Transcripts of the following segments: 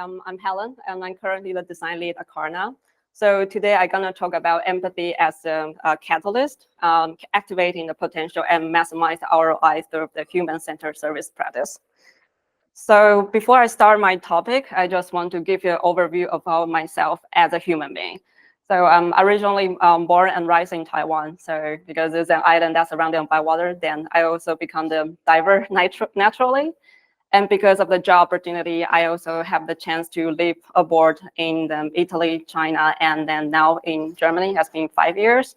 I'm Helen, and I'm currently the design lead at Klarna. So today I'm going to talk about empathy as a catalyst, activating the potential and maximize the ROI through the human-centered service practice. So before I start my topic, I just want to give you an overview of myself as a human being. So I'm originally born and raised in Taiwan. So because it's an island that's surrounded by water, then I also become the diver naturally. And because of the job opportunity, I also have the chance to live abroad in Italy, China, and then now in Germany. It has been 5 years.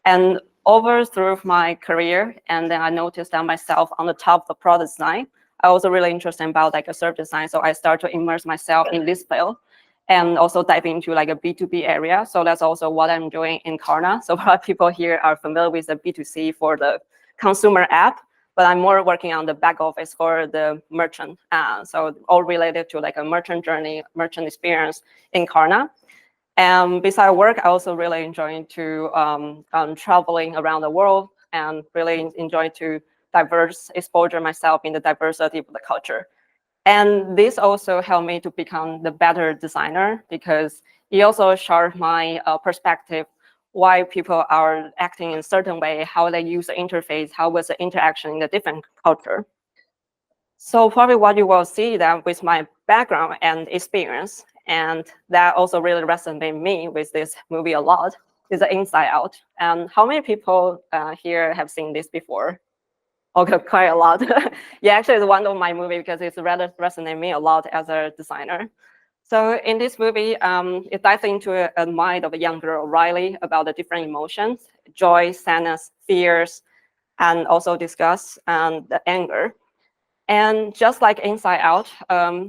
And over through my career, and then I noticed that myself on the top of the product design, I also really interested about like a service design. So I started to immerse myself in this field and also dive into like a B2B area. So that's also what I'm doing in Klarna. So a lot of people here are familiar with the B2C for the consumer app, but I'm more working on the back office for the merchant. So all related to like a merchant journey, merchant experience in Klarna. And besides work, I also really enjoy to traveling around the world and really enjoy to exposure myself in the diversity of the culture. And this also helped me to become the better designer because it also shared my perspective, why people are acting in a certain way, how they use the interface, how was the interaction in the different culture. So probably what you will see that with my background and experience, and that also really resonated me with this movie a lot, is the Inside Out. And how many people here have seen this before? Okay, quite a lot. Yeah, actually it's one of my movies because it's rather resonated me a lot as a designer. So in this movie, it dives into a mind of a young girl, Riley, about the different emotions, joy, sadness, fears, and also disgust and the anger. And just like Inside Out,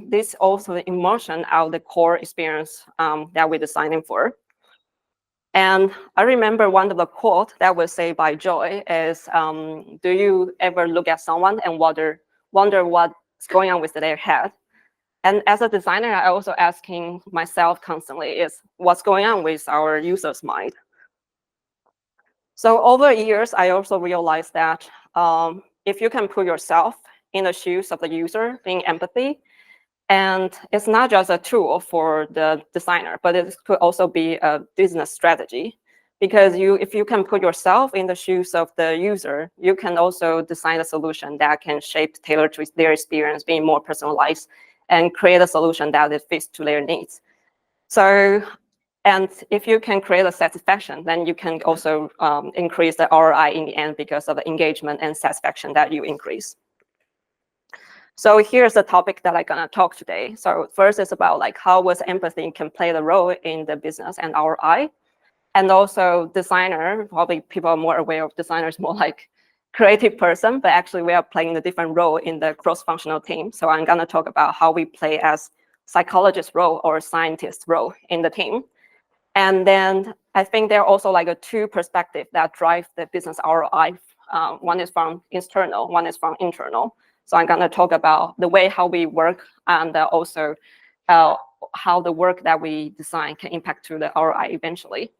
this also the emotion of the core experience that we're designing for. And I remember one of the quotes that was said by Joy is, do you ever look at someone and wonder what's going on with their head? And as a designer, I also asking myself constantly is what's going on with our users' mind? So over years, I also realized that if you can put yourself in the shoes of the user, being empathy, and it's not just a tool for the designer, but it could also be a business strategy. Because if you can put yourself in the shoes of the user, you can also design a solution that can tailor to their experience, being more personalized, and create a solution that it fits to their needs. So, and if you can create a satisfaction, then you can also increase the ROI in the end because of the engagement and satisfaction that you increase. So here's the topic that I'm gonna talk today. So first is about like how was empathy can play the role in the business and ROI. And also designer, probably people are more aware of designers more like creative person, but actually we are playing a different role in the cross-functional team. So I'm gonna talk about how we play as psychologist role or scientist role in the team. And then I think there are also like a two perspectives that drive the business ROI. One is from external, one is from internal. So I'm gonna talk about the way how we work and also how the work that we design can impact to the ROI eventually.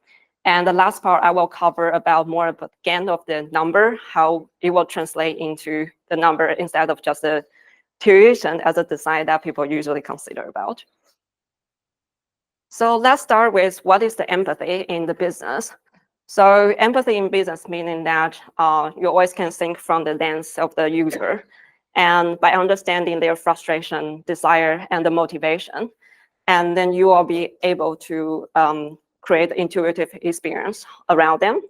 And the last part, I will cover about more about again of the number, how it will translate into the number instead of just the tuition as a design that people usually consider about. So let's start with what is the empathy in the business. So empathy in business meaning that you always can think from the lens of the user. And by understanding their frustration, desire, and the motivation, and then you will be able to create intuitive experience around them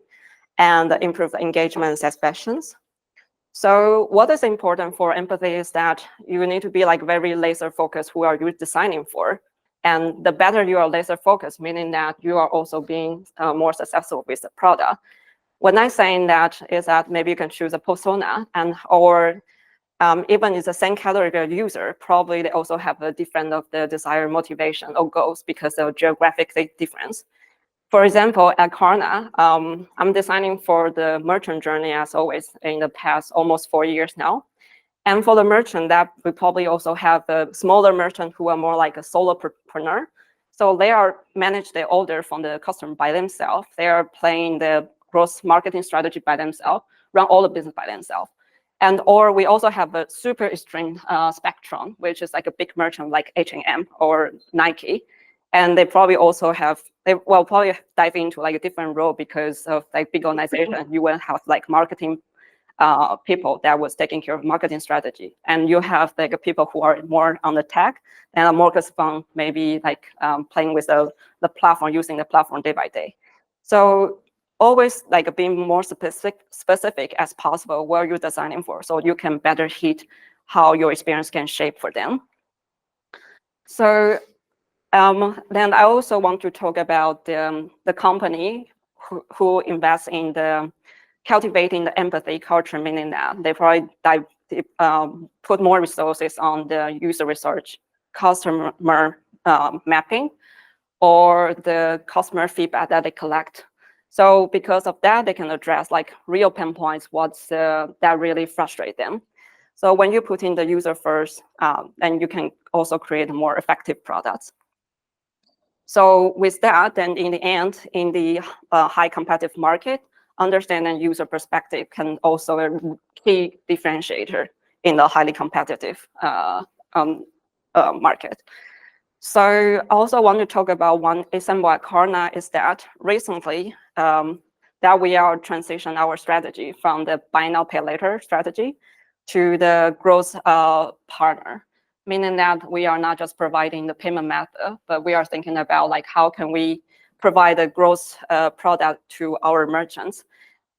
and improve engagement and satisfactions. So what is important for empathy is that you need to be like very laser focused who are you designing for. And the better you are laser focused, meaning that you are also being more successful with the product. When I'm saying that is that maybe you can choose a persona or even it's the same category of user, probably they also have a different of the desired motivation or goals because of geographic difference. For example, at Klarna, I'm designing for the merchant journey as always in the past almost 4 years now. And for the merchant, that we probably also have a smaller merchant who are more like a solopreneur. So they are manage their order from the customer by themselves. They are playing the gross marketing strategy by themselves, run all the business by themselves. And or we also have a super extreme spectrum, which is like a big merchant like H&M or Nike. And they probably also have, they will probably dive into like a different role because of like big organization. You will have like marketing people that was taking care of marketing strategy. And you have like people who are more on the tech and are more focused on maybe like playing with the platform, using the platform day by day. So always like being more specific as possible where you're designing for, so you can better hit how your experience can shape for them. So then I also want to talk about the company who invests in the cultivating the empathy culture, meaning that they probably put more resources on the user research, customer mapping, or the customer feedback that they collect. So because of that, they can address like real pain points, what's that really frustrate them. So when you put in the user first, then you can also create more effective products. So with that, then in the end, in the high competitive market, understanding user perspective can also a key differentiator in the highly competitive market. So I also want to talk about one example at Klarna is that recently that we are transitioning our strategy from the buy now, pay later strategy to the growth partner, meaning that we are not just providing the payment method, but we are thinking about like how can we provide a growth product to our merchants.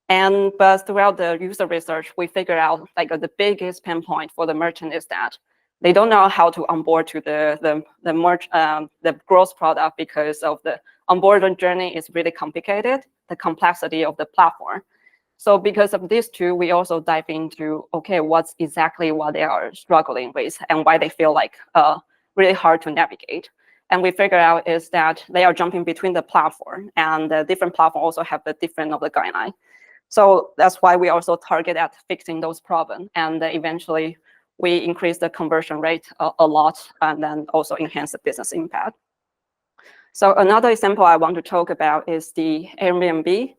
But throughout the user research, we figured out like the biggest pain point for the merchant is that they don't know how to onboard to the growth product because of the onboarding journey is really complicated, the complexity of the platform. So because of these two, we also dive into, okay, what's exactly what they are struggling with and why they feel like really hard to navigate. And we figure out is that they are jumping between the platform, and the different platform also have the different of the guideline. So that's why we also target at fixing those problems. And eventually we increase the conversion rate a lot, and then also enhance the business impact. So another example I want to talk about is the Airbnb.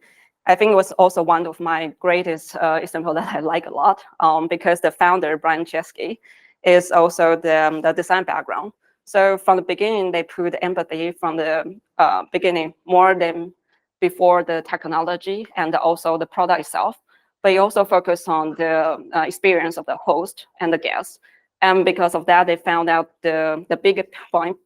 I think it was also one of my greatest example that I like a lot because the founder, Brian Chesky, is also the design background. So from the beginning, they put empathy from the beginning more than before the technology and also the product itself. But he also focused on the experience of the host and the guests. And because of that, they found out the biggest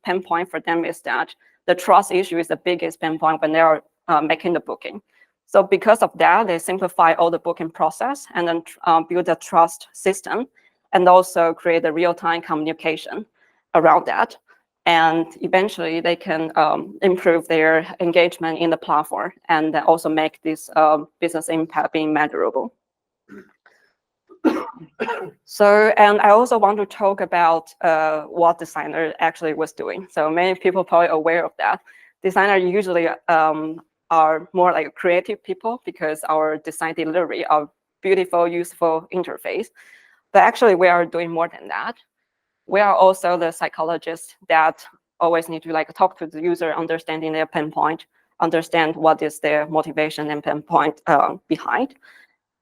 pain point for them is that the trust issue is the biggest pain point when they are making the booking. So because of that, they simplify all the booking process and then build a trust system and also create a real-time communication around that. And eventually they can improve their engagement in the platform and also make this business impact being measurable. So, and I also want to talk about what designer actually was doing. So many people probably aware of that. Designers usually are more like creative people because our design delivery are beautiful, useful interface. But actually we are doing more than that. We are also the psychologists that always need to like talk to the user, understanding their pain point, understand what is their motivation and pain point behind.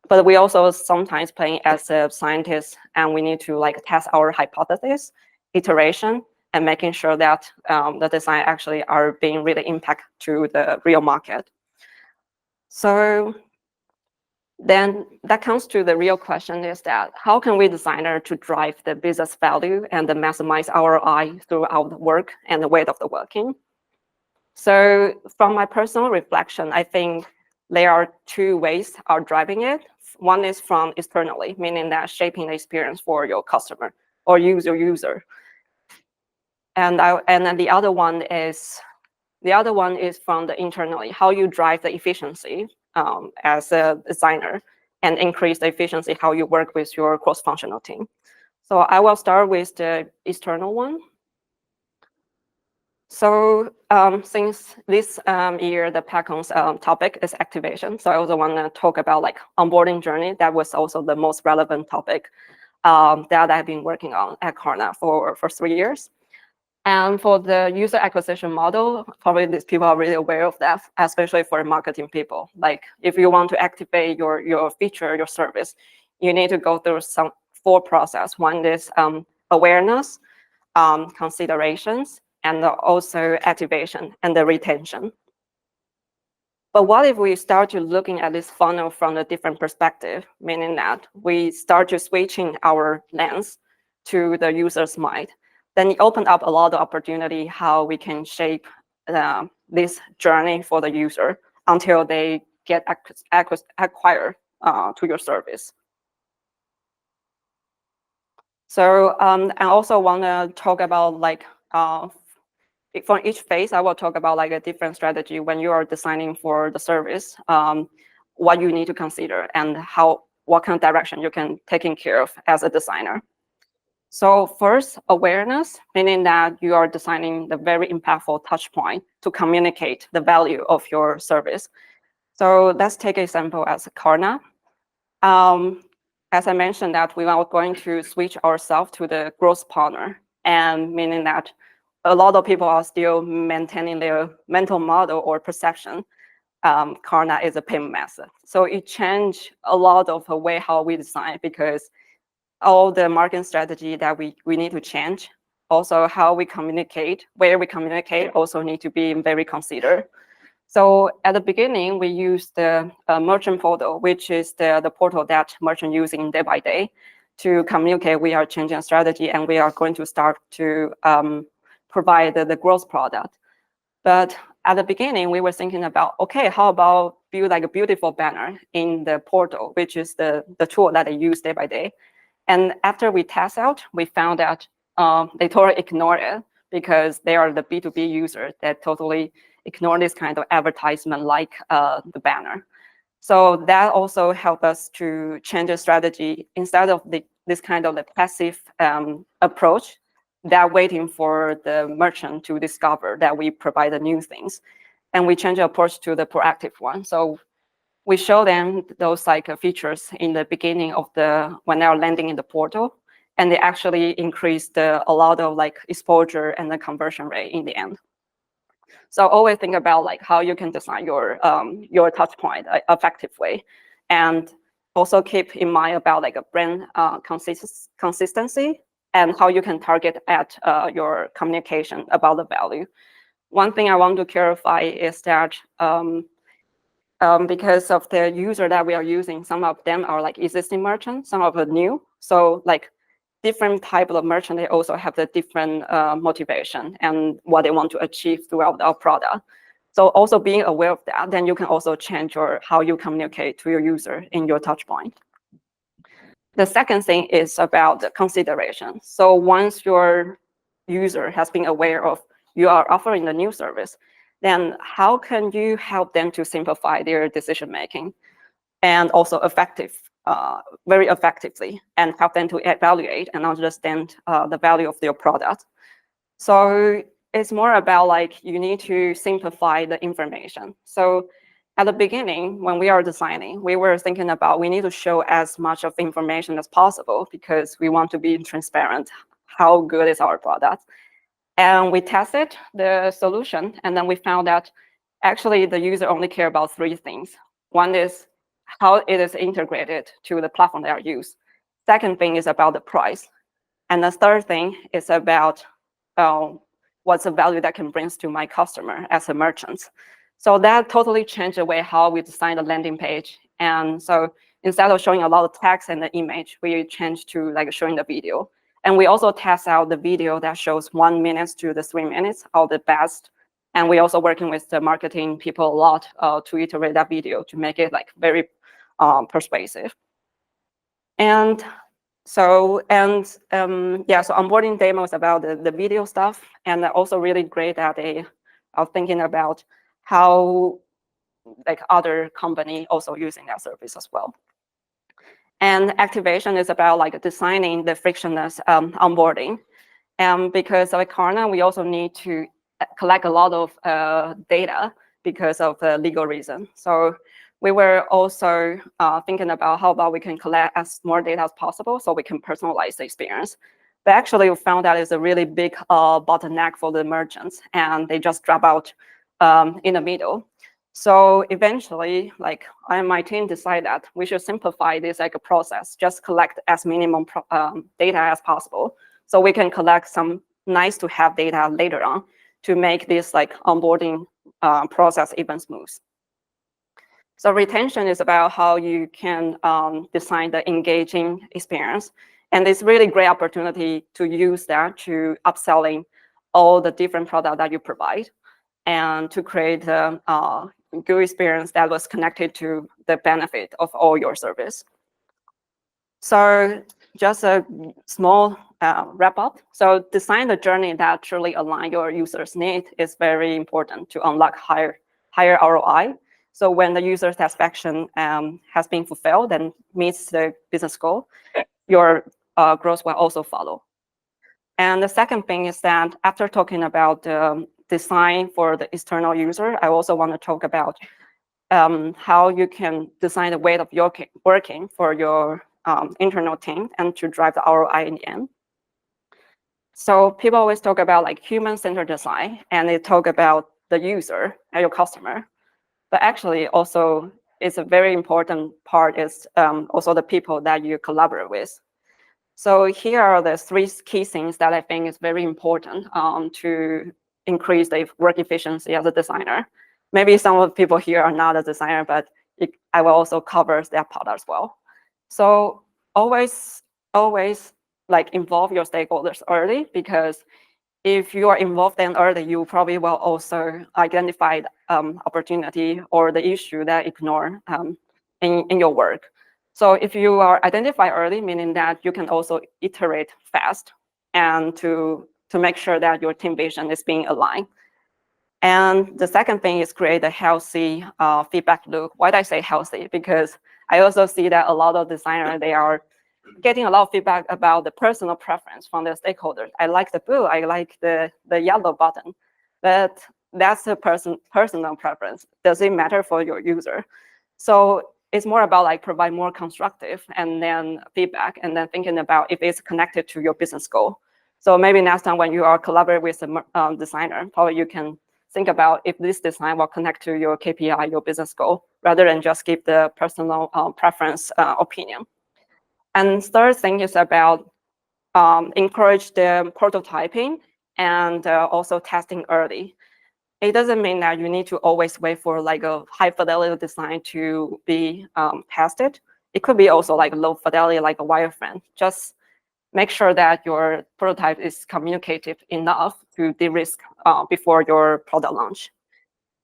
But we also sometimes playing as a scientist, and we need to like test our hypothesis, iteration, and making sure that the design actually are being really impact to the real market. So then that comes to the real question is that how can we designer to drive the business value and the maximize ROI throughout the work and the way of the working? So from my personal reflection, I think there are two ways of driving it. One is from externally, meaning that shaping the experience for your customer or user. And then the other one is from the internally, how you drive the efficiency as a designer and increase the efficiency, how you work with your cross-functional team. So I will start with the external one. So since this year, the PAKCon's topic is activation. So I also want to talk about like onboarding journey. That was also the most relevant topic that I've been working on at Klarna for 3 years. And for the user acquisition model, probably these people are really aware of that, especially for marketing people. Like if you want to activate your feature, your service, you need to go through some 4 process. One is awareness, considerations, and also activation and the retention. But what if we start to looking at this funnel from a different perspective, meaning that we start to switching our lens to the user's mind? Then it opened up a lot of opportunity how we can shape this journey for the user until they get acquired to your service. So I also want to talk about like for each phase, I will talk about like a different strategy when you are designing for the service, what you need to consider and what kind of direction you can take care of as a designer. So first, awareness, meaning that you are designing the very impactful touch point to communicate the value of your service. So let's take an example as Klarna. As I mentioned that we are going to switch ourselves to the growth partner, and meaning that a lot of people are still maintaining their mental model or perception. Klarna is a payment method. So it changed a lot of the way how we design, because all the marketing strategy that we need to change. Also how we communicate, where we communicate also need to be very considered. So at the beginning, we use the merchant portal, which is the portal that merchant using day by day to communicate we are changing strategy and we are going to start to provide the growth product. But at the beginning, we were thinking about, okay, how about build like a beautiful banner in the portal, which is the tool that I use day by day. And after we test out, we found that they totally ignore it because they are the B2B users that totally ignore this kind of advertisement like the banner. So that also helped us to change the strategy. Instead of this kind of the passive approach, that waiting for the merchant to discover that we provide the new things. And we change the approach to the proactive one. So we show them those like features in the beginning of when they are landing in the portal, and they actually increased a lot of like exposure and the conversion rate in the end. So always think about like how you can design your touch point effectively, and also keep in mind about like a brand consistency and how you can target at your communication about the value. One thing I want to clarify is that because of the user that we are using, some of them are like existing merchants, some of them new. So like different type of merchant, they also have the different motivation and what they want to achieve throughout our product. So also being aware of that, then you can also change how you communicate to your user in your touch point. The second thing is about the consideration. So once your user has been aware of you are offering the new service, then how can you help them to simplify their decision making and also very effectively, and help them to evaluate and understand the value of their product? So it's more about like you need to simplify the information. So at the beginning, when we are designing, we were thinking about we need to show as much of information as possible because we want to be transparent how good is our product. And we tested the solution, and then we found that actually the user only care about 3 things. One is how it is integrated to the platform they are used. Second thing is about the price. And the third thing is about what's the value that can bring to my customer as a merchant. So that totally changed the way how we design the landing page. And so instead of showing a lot of text and the image, we changed to like showing the video. And we also test out the video that shows 1 minute to the 3 minutes of the best. And we also working with the marketing people a lot to iterate that video to make it like very persuasive. And so onboarding demos about the video stuff, and also really great that they are thinking about how like other company also using that service as well. And activation is about like designing the frictionless onboarding. And because of Klarna, we also need to collect a lot of data because of the legal reason. So we were also thinking about how about we can collect as more data as possible so we can personalize the experience. But actually, we found that it's a really big bottleneck for the merchants, and they just drop out in the middle. So eventually, like I and my team decided that we should simplify this like a process, just collect as minimum data as possible, so we can collect some nice to have data later on to make this like onboarding process even smooth. So retention is about how you can design the engaging experience, and it's really great opportunity to use that to upselling all the different products that you provide, and to create a good experience that was connected to the benefit of all your service. So just a small wrap up. So design the journey that truly align your users' need is very important to unlock higher ROI. So when the user satisfaction has been fulfilled and meets the business goal, your growth will also follow. And the second thing is that after talking about the design for the external user, I also want to talk about how you can design the way of your working for your internal team and to drive the ROI in the end. So people always talk about like human-centered design, and they talk about the user and your customer. But actually also it's a very important part is also the people that you collaborate with. So here are the three key things that I think is very important to increase the work efficiency as a designer. Maybe some of the people here are not a designer, but I will also cover that part as well. So always like involve your stakeholders early, because if you are involved them early, you probably will also identify opportunity or the issue that ignore in your work. So if you are identified early, meaning that you can also iterate fast and to make sure that your team vision is being aligned. And the second thing is create a healthy feedback loop. Why do I say healthy? Because I also see that a lot of designers, they are getting a lot of feedback about the personal preference from the stakeholders. I like the blue, I like the yellow button, but that's a personal preference. Does it matter for your user? So it's more about like provide more constructive and then feedback, and then thinking about if it's connected to your business goal. So maybe next time when you are collaborating with a designer, probably you can think about if this design will connect to your KPI, your business goal, rather than just give the personal preference opinion. And third thing is about encourage the prototyping and also testing early. It doesn't mean that you need to always wait for like a high fidelity design to be tested. It could be also like low fidelity, like a wireframe. Just make sure that your prototype is communicative enough to de-risk before your product launch.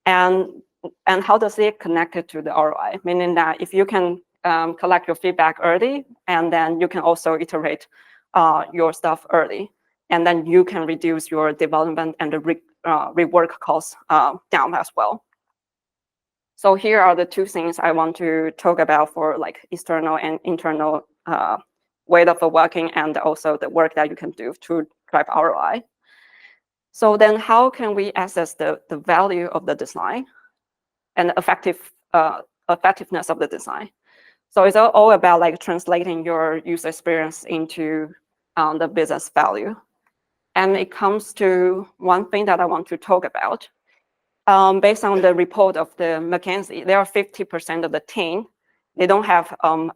And how does it connect it to the ROI? Meaning that if you can collect your feedback early, and then you can also iterate your stuff early, and then you can reduce your development and the rework costs down as well. So here are the two things I want to talk about for like external and internal way of working, and also the work that you can do to drive ROI. So then how can we assess the value of the design and effectiveness of the design? So it's all about like translating your user experience into the business value. And it comes to one thing that I want to talk about. Based on the report of the McKinsey, there are 50% of the team, they don't have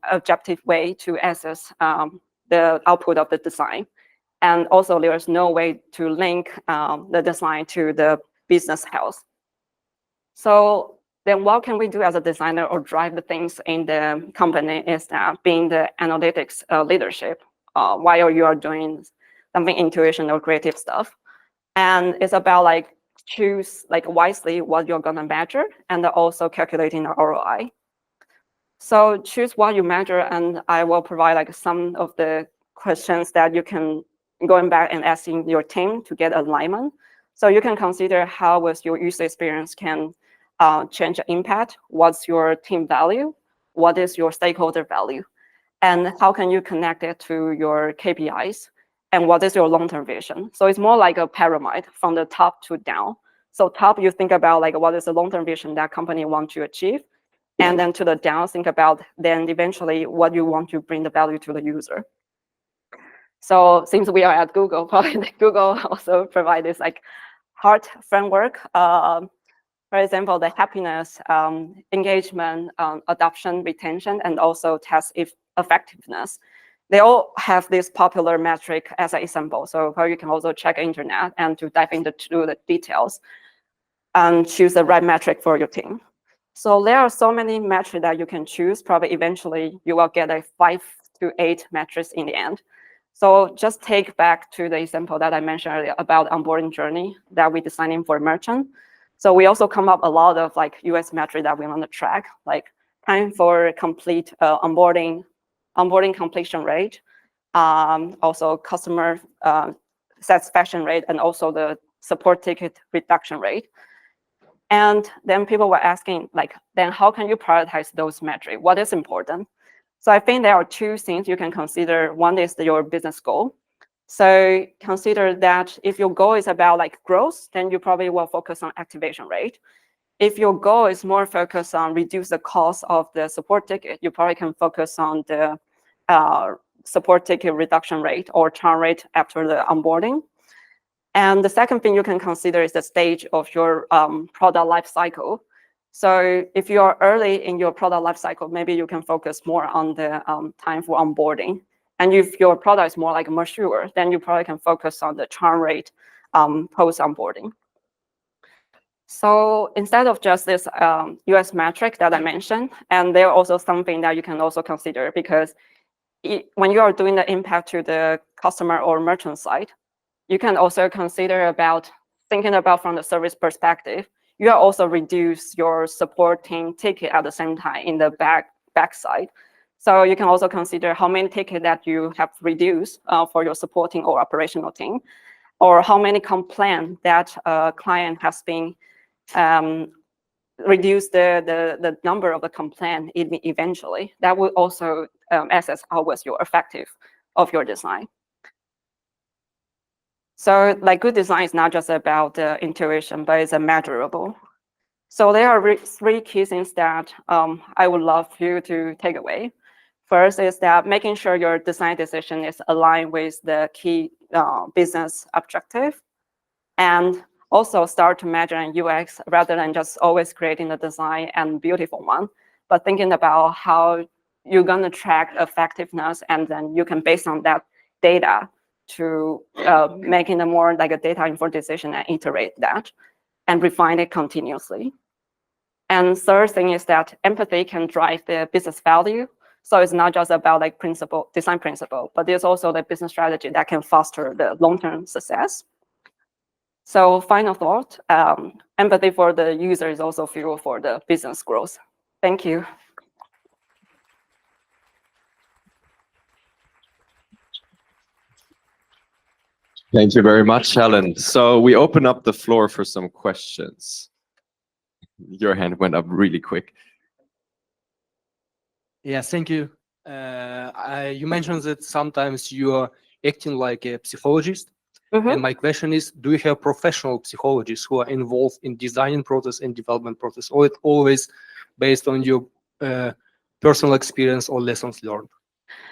objective way to assess the output of the design. And also there is no way to link the design to the business health. So then what can we do as a designer or drive the things in the company is that being the analytics leadership while you are doing something intuition or creative stuff. And it's about like choose like wisely what you're gonna measure, and also calculating the ROI. So choose what you measure, and I will provide like some of the questions that you can going back and asking your team to get alignment. So you can consider how was your user experience can change the impact, what's your team value, what is your stakeholder value, and how can you connect it to your KPIs, and what is your long-term vision. So it's more like a pyramid from the top to down. So top, you think about like what is the long-term vision that company want to achieve, and then to the down, think about then eventually what you want to bring the value to the user. So since we are at Google, probably Google also provide this like heart framework For example, the happiness, engagement, adoption, retention, and also test effectiveness. They all have this popular metric as an example. So you can also check internet and to dive into the details and choose the right metric for your team. So there are so many metrics that you can choose. Probably eventually you will get a 5 to 8 metrics in the end. So just take back to the example that I mentioned earlier about onboarding journey that we're designing for merchant. So we also come up a lot of like US metrics that we want to track, like time for complete onboarding completion rate, also customer satisfaction rate, and also the support ticket reduction rate. And then people were asking, like, then how can you prioritize those metrics? What is important? So I think there are 2 things you can consider. One is your business goal. So consider that if your goal is about like growth, then you probably will focus on activation rate. If your goal is more focused on reduce the cost of the support ticket, you probably can focus on the support ticket reduction rate or churn rate after the onboarding. And the second thing you can consider is the stage of your product life cycle. So if you are early in your product life cycle, maybe you can focus more on the time for onboarding. And if your product is more like mature, then you probably can focus on the churn rate post onboarding. So instead of just this US metric that I mentioned, and there are also something that you can also consider, because when you are doing the impact to the customer or merchant side, you can also consider about thinking about from the service perspective. You are also reduce your supporting ticket at the same time in the back side. So you can also consider how many tickets that you have reduced for your supporting or operational team, or how many complaints that a client has been reduce the number of the complaint eventually. That will also assess how was your effective of your design. So like good design is not just about the intuition, but it's a measurable. So there are 3 key things that I would love you to take away. First is that making sure your design decision is aligned with the key business objective, and also start to measure in UX rather than just always creating the design and beautiful one, but thinking about how you're going to track effectiveness, and then you can base on that data to making a more like a data-informed decision and iterate that and refine it continuously. And third thing is that empathy can drive the business value. So it's not just about like design principle, but there's also the business strategy that can foster the long-term success. So final thought, empathy for the user is also fuel for the business growth. Thank you. Thank you very much, Helen. So we open up the floor for some questions. Your hand went up really quick. Yeah, thank you. You mentioned that sometimes you are acting like a psychologist. And my question is, do you have professional psychologists who are involved in designing process and development process, or it's always based on your personal experience or lessons learned?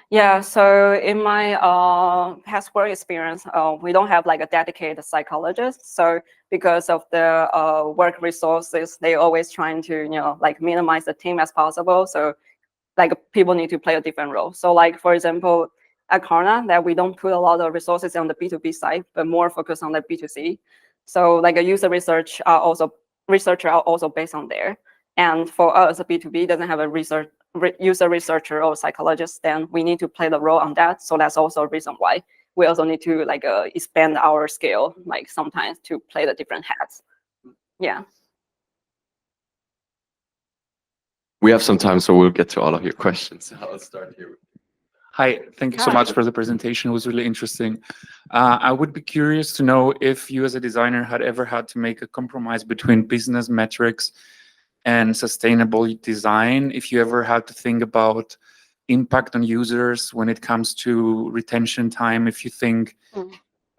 Yeah, so in my past work experience, we don't have like a dedicated psychologist. So because of the work resources, they always trying to, like minimize the team as possible. So like people need to play a different role. So like, for example, at Klarna, that we don't put a lot of resources on the B2B side, but more focus on the B2C. So like a user researcher are also based on there. And for us, a B2B doesn't have a user researcher or psychologist, then we need to play the role on that. So that's also a reason why we also need to like expand our scale, like sometimes to play the different hats. Yeah. We have some time, so we'll get to all of your questions. I'll start here. Hi, thank you so much for the presentation. It was really interesting. I would be curious to know if you as a designer had ever had to make a compromise between business metrics and sustainable design, if you ever had to think about impact on users when it comes to retention time, if you think,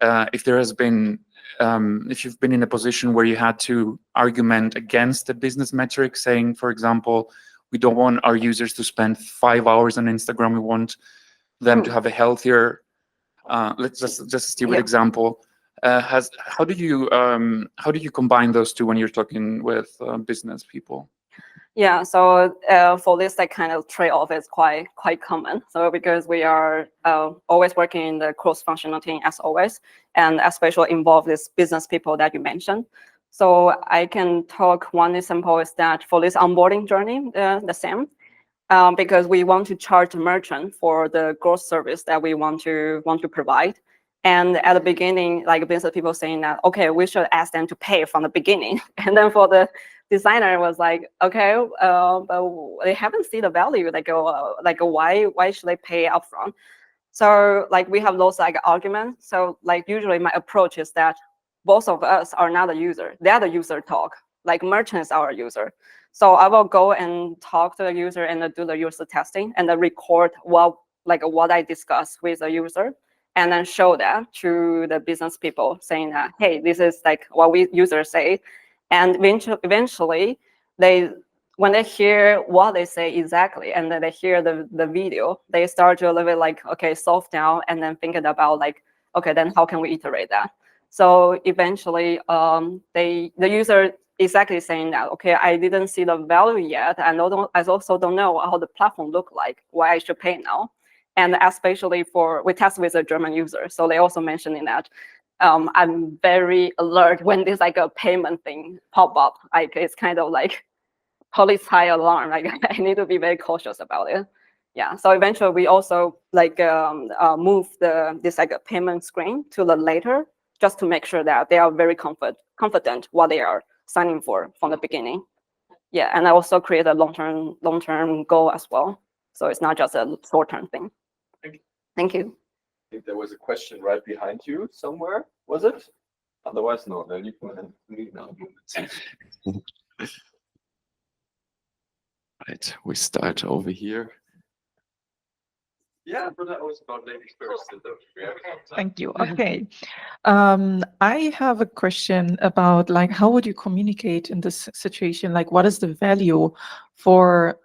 if there has been, if you've been in a position where you had to argument against the business metric, saying, for example, we don't want our users to spend 5 hours on Instagram, we want them to have a healthier, let's just a stupid example. How do you combine those two when you're talking with business people? Yeah, so for this, that kind of trade-off is quite common. So because we are always working in the cross-functional team as always, and especially involve these business people that you mentioned. So I can talk one example is that for this onboarding journey, the same, because we want to charge the merchant for the growth service that we want to provide. And at the beginning, like business people saying that, okay, we should ask them to pay from the beginning. And then for the designer was like, okay, but they haven't seen the value. Like why should they pay upfront? So like we have those like arguments. So like usually my approach is that both of us are not a user. They're the user talk. Like merchants are a user. So I will go and talk to the user and do the user testing and then record what I discuss with the user, and then show that to the business people saying that, hey, this is like what we users say. And eventually when they hear what they say exactly, and then they hear the video, they start to a little bit like, okay, soft down, and then thinking about like, okay, then how can we iterate that? So eventually, the user exactly saying that, okay, I didn't see the value yet, and I also don't know how the platform look like, why I should pay now. And especially we test with a German user, so they also mentioning that I'm very alert when there's like a payment thing pop up. Like it's kind of like police high alarm. Like I need to be very cautious about it. Yeah. So eventually we also like move this like a payment screen to the later, just to make sure that they are very confident what they are signing for from the beginning. Yeah, and I also create a long-term goal as well. So it's not just a short-term thing. Thank you. I think there was a question right behind you somewhere, was it? Otherwise, no, then you can leave now. Right, we start over here. Yeah, but that was about ladies first. Thank you. Okay. I have a question about like, how would you communicate in this situation? Like, what is the value for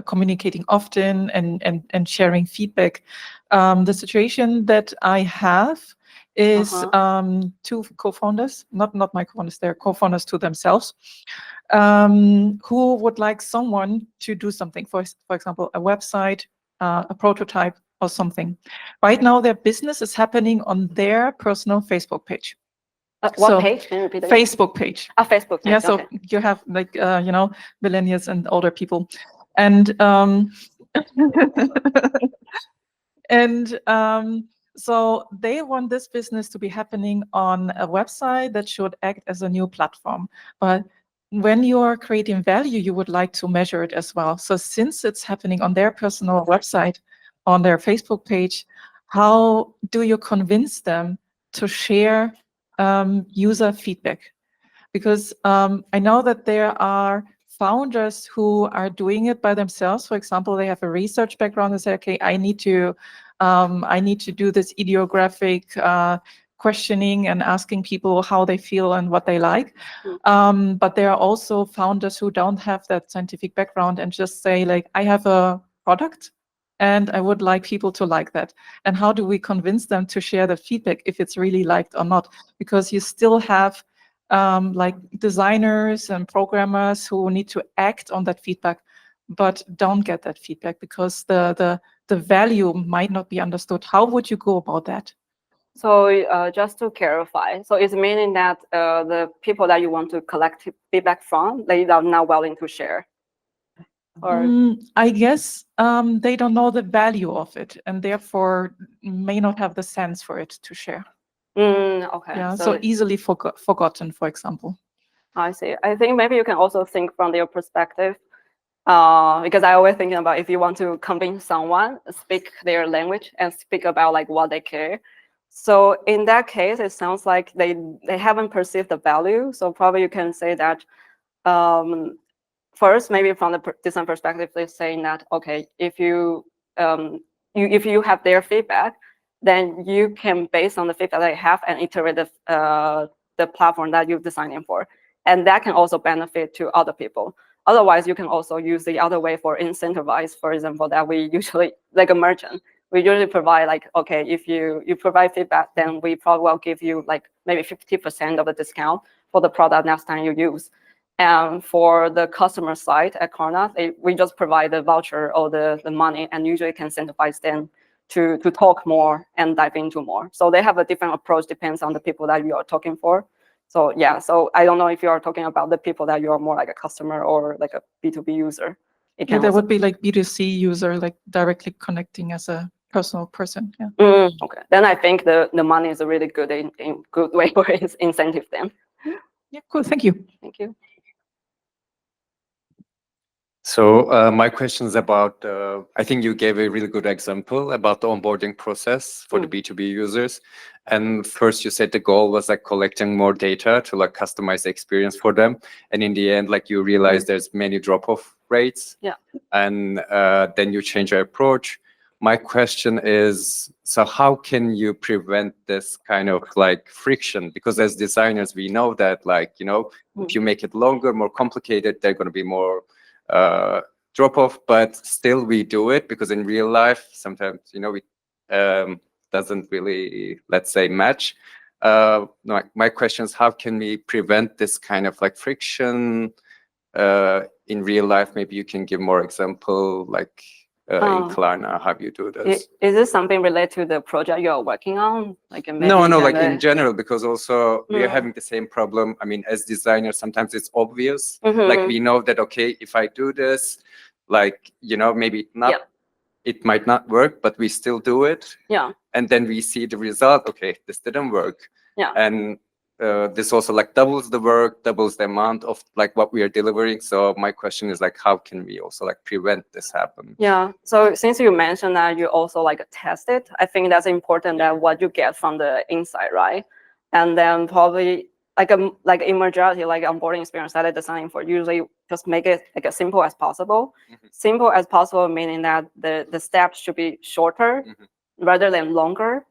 communicating often and sharing feedback? The situation that I have is two co-founders, not my co-founders, they're co-founders to themselves, who would like someone to do something, for example, a website, a prototype or something. Right now, their business is happening on their personal Facebook page. What page? Can you repeat again? Facebook page. A Facebook page. Yeah, so okay. you have like, millennials and older people. And so they want this business to be happening on a website that should act as a new platform. But when you are creating value, you would like to measure it as well. So since it's happening on their personal website, on their Facebook page, how do you convince them to share user feedback? Because I know that there are founders who are doing it by themselves. For example, they have a research background and say, okay, I need to do this ideographic questioning and asking people how they feel and what they like. But there are also founders who don't have that scientific background and just say like, I have a product and I would like people to like that. And how do we convince them to share the feedback if it's really liked or not? Because you still have like designers and programmers who need to act on that feedback, but don't get that feedback because the value might not be understood. How would you go about that? So just to clarify, so it's meaning that the people that you want to collect feedback from, they are not willing to share? Or I guess they don't know the value of it and therefore may not have the sense for it to share. Okay. Yeah, so easily forgotten, for example. I see. I think maybe you can also think from their perspective, because I always thinking about if you want to convince someone, speak their language and speak about like what they care. So in that case, it sounds like they haven't perceived the value. So probably you can say that first, maybe from the design perspective, they're saying that, okay, if you have their feedback, then you can, based on the feedback they have, and iterate the platform that you're designing for. And that can also benefit to other people. Otherwise, you can also use the other way for incentivize, for example, that we usually, like a merchant, we usually provide like, okay, if you provide feedback, then we probably will give you like maybe 50% of the discount for the product next time you use. And for the customer side at Klarna, we just provide the voucher or the money, and usually can incentivize them to talk more and dive into more. So they have a different approach, depends on the people that you are talking for. So yeah, so I don't know if you are talking about the people that you are more like a customer or like a B2B user. It Yeah, can there also would be like B2C user, like directly connecting as a personal person. Yeah. okay, then I think the money is a really good in good way for incentive them. Yeah, cool. Thank you. Thank you. So my question is about, I think you gave a really good example about the onboarding process for the B2B users. And first you said the goal was like collecting more data to like customize the experience for them. And in the end, like you realize there's many drop-off rates. Yeah. And then you change your approach. My question is, so how can you prevent this kind of like friction? Because as designers, we know that like, you know, if you make it longer, more complicated, they're going to be more drop off, but still we do it because in real life sometimes, you know, it doesn't really, let's say, match. My question is, how can we prevent this kind of like friction in real life? Maybe you can give more example, like in Klarna, how you do this. Is this something related to the project you are working on? Like No, like in general, because also we are having the same problem. I mean, as designers, sometimes it's obvious. Like we know that, okay, if I do this, like, you know, maybe not, it might not work, but we still do it. Yeah. And then we see the result. Okay, this didn't work. Yeah. And this also like doubles the work, doubles the amount of like what we are delivering. So my question is like, how can we also like prevent this happen? Yeah. So since you mentioned that you also like test it, I think that's important that what you get from the inside, right? And then probably like in majority, like onboarding experience that I designing for, usually just make it like as simple as possible. Simple as possible, meaning that the steps should be shorter rather than longer.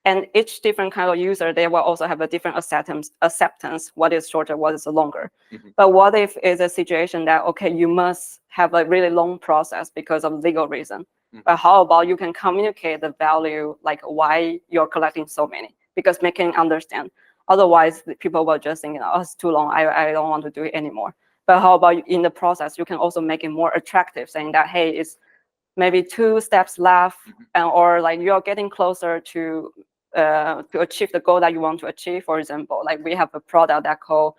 And each different kind of user, they will also have a different acceptance, what is shorter, what is longer. But what if it's a situation that, okay, you must have a really long process because of legal reason. But how about you can communicate the value, like why you're collecting so many, because making understand. Otherwise, the people will just think, oh, it's too long, I don't want to do it anymore. But how about in the process, you can also make it more attractive, saying that, hey, it's maybe 2 steps left, or like you're getting closer to achieve the goal that you want to achieve. For example, like we have a product that called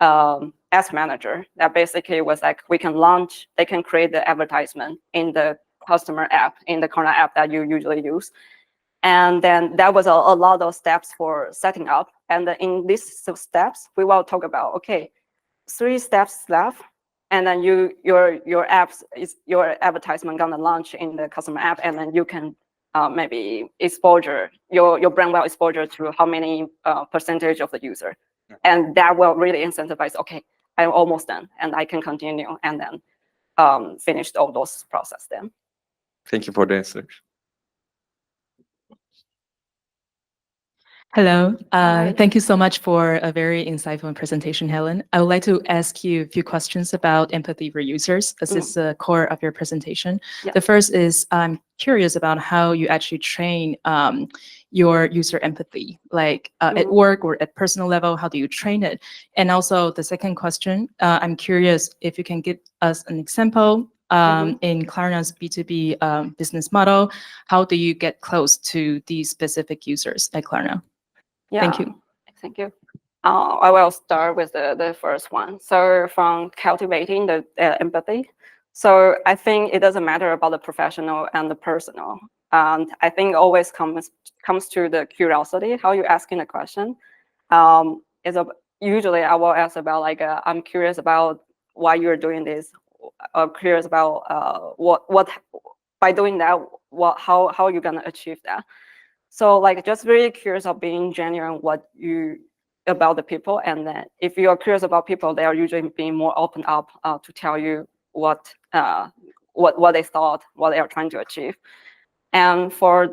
Ads Manager that basically was like they can create the advertisement in the customer app, in the Klarna app that you usually use. And then that was a lot of steps for setting up. And in these steps, we will talk about, okay, 3 steps left. And then your advertisement gonna launch in the customer app, and then you can maybe exposure your brand will exposure to how many percentage of the user, and that will really incentivize. Okay, I'm almost done, and I can continue, and then finish all those process. Then. Thank you for the answer. Hello. Thank you so much for a very insightful presentation, Helen. I would like to ask you a few questions about empathy for users. This is the core of your presentation. Yeah. The first is I'm curious about how you actually train your user empathy, like at work or at personal level. How do you train it? And also the second question, I'm curious if you can give us an example in Klarna's B2B business model. How do you get close to these specific users at Klarna? Yeah. Thank you. Thank you. I will start with the first one. So from cultivating the empathy. So I think it doesn't matter about the professional and the personal. And I think always comes to the curiosity, how you asking the question. Usually I will ask about like, I'm curious about why you're doing this. I'm curious about what by doing that, how are you gonna achieve that? So like just really curious of being genuine about the people, and then if you are curious about people, they are usually being more open up to tell you what they thought, what they are trying to achieve. And for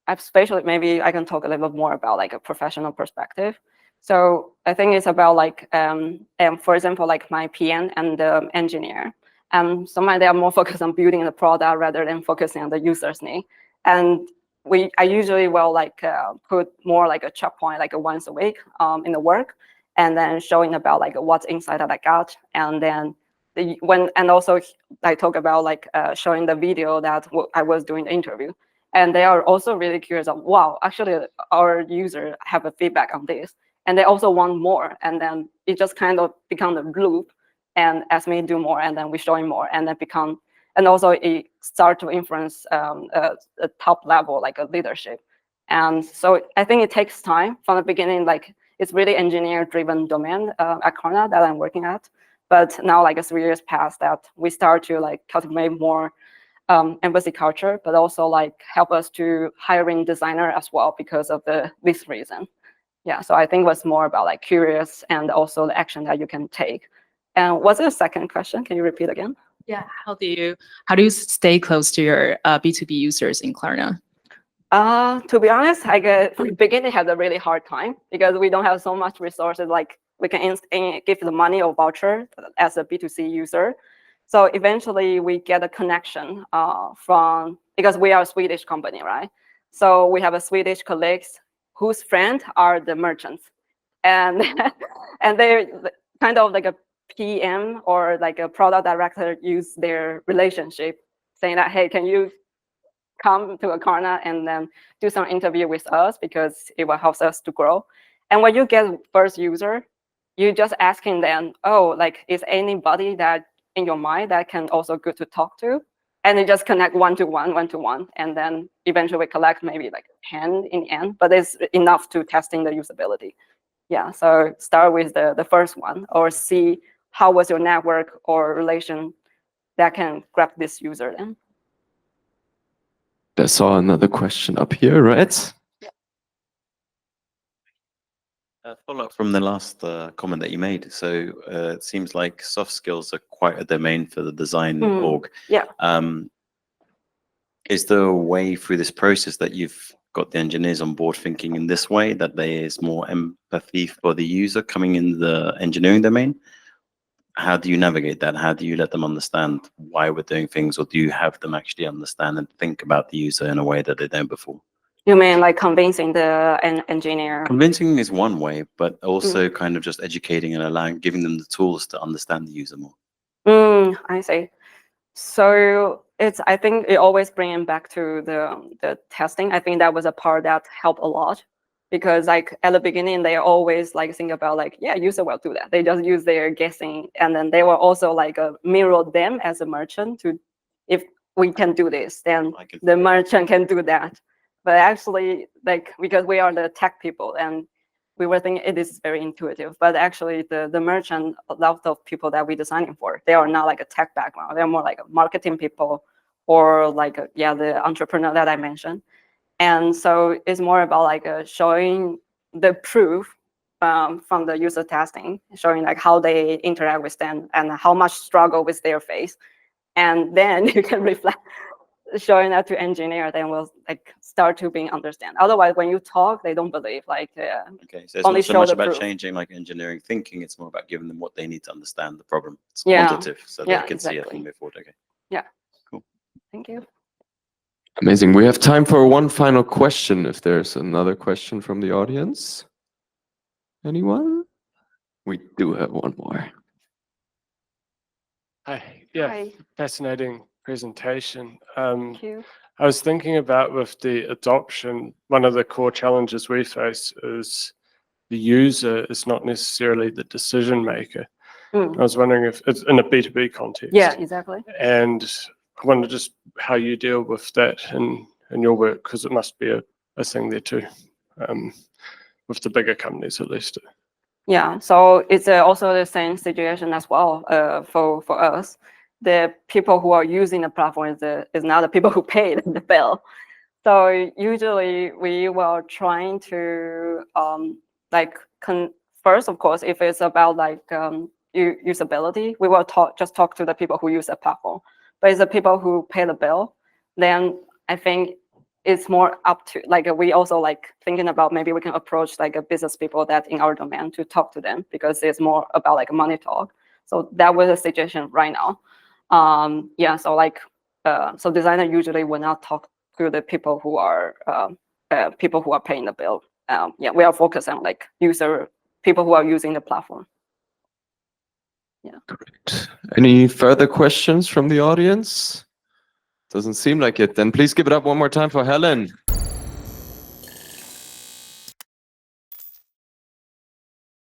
especially maybe I can talk a little bit more about like a professional perspective. So I think it's about like for example, like my PM and the engineer. Sometimes they are more focused on building the product rather than focusing on the user's need. And I usually will like put more like a checkpoint like once a week in the work, and then showing about like what's inside that I got, and then and also I talk about like showing the video that I was doing the interview, and they are also really curious of, wow, actually our user have a feedback on this, and they also want more, and then it just kind of become the loop, and ask me to do more, and then we showing more, and then become, and also it start to influence a top level like a leadership. And so I think it takes time from the beginning, like it's really engineer driven domain at Klarna that I'm working at. But now like 3 years past that, we start to like cultivate more empathy culture, but also like help us to hiring designer as well because of this reason. Yeah, so I think it was more about like curious and also the action that you can take. And what's the second question? Can you repeat again? Yeah, how do you stay close to your B2B users in Klarna? To be honest, I guess from the beginning had a really hard time because we don't have so much resources like we can give the money or voucher as a B2C user. So eventually we get a connection because we are a Swedish company, right? So we have a Swedish colleagues whose friends are the merchants, and and they're kind of like a PM or like a product director use their relationship saying that, hey, can you come to a Klarna and then do some interview with us because it will help us to grow. And when you get first user, you just asking them, oh, like is anybody that in your mind that can also good to talk to? And you just connect one to one, and then eventually we collect maybe like 10 in the end, but it's enough to testing the usability. Yeah, so start with the first one, or see how was your network or relation that can grab this user then. I saw another question up here, right? Follow up from the last comment that you made. So it seems like soft skills are quite a domain for the design org. Yeah. Is there a way through this process that you've got the engineers on board thinking in this way, that there is more empathy for the user coming in the engineering domain? How do you navigate that? How do you let them understand why we're doing things, or do you have them actually understand and think about the user in a way that they don't before? You mean like convincing the engineer? Convincing is one way, but also kind of just educating and giving them the tools to understand the user more. I see. So I think it always bringing back to the testing. I think that was a part that helped a lot, because like at the beginning they always like think about like, yeah, user will do that. They just use their guessing, and then they will also like mirror them as a merchant to, if we can do this, then the merchant can do that. But actually, like, because we are the tech people and we were thinking it is very intuitive, but actually the merchant, a lot of people that we designing for, they are not like a tech background. They're more like a marketing people, or like the entrepreneur that I mentioned. And so it's more about like showing the proof from the user testing, showing like how they interact with them and how much struggle with their face. And then you can reflect, showing that to engineer, then we'll like start to being understand. Otherwise, when you talk, they don't believe. Like, okay, so it's not so much about changing like engineering thinking. It's more about giving them what they need to understand the problem. It's quantitative, so they can see it and move forward. Okay. Yeah. Cool. Thank you. Amazing. We have time for one final question. If there's another question from the audience, anyone? We do have one more. Hi. Yeah. Hi. Fascinating presentation. Thank you. I was thinking about with the adoption, one of the core challenges we face is the user is not necessarily the decision maker. I was wondering if it's in a B2B context. Yeah, exactly. And I wonder just how you deal with that in your work, because it must be a thing there too, with the bigger companies at least. Yeah, so it's also the same situation as well for us. The people who are using the platform is not the people who paid the bill. So usually we were trying to first, of course, if it's about like usability, we will just talk to the people who use the platform. But it's the people who pay the bill, then I think it's more up to like we also like thinking about maybe we can approach like a business people that in our domain to talk to them, because it's more about like a money talk. So that was the situation right now. Yeah, so like so designer usually will not talk to the people who are paying the bill. Yeah, we are focused on like people who are using the platform. Yeah. Great. Any further questions from the audience? Doesn't seem like it. Then please give it up one more time for Helen.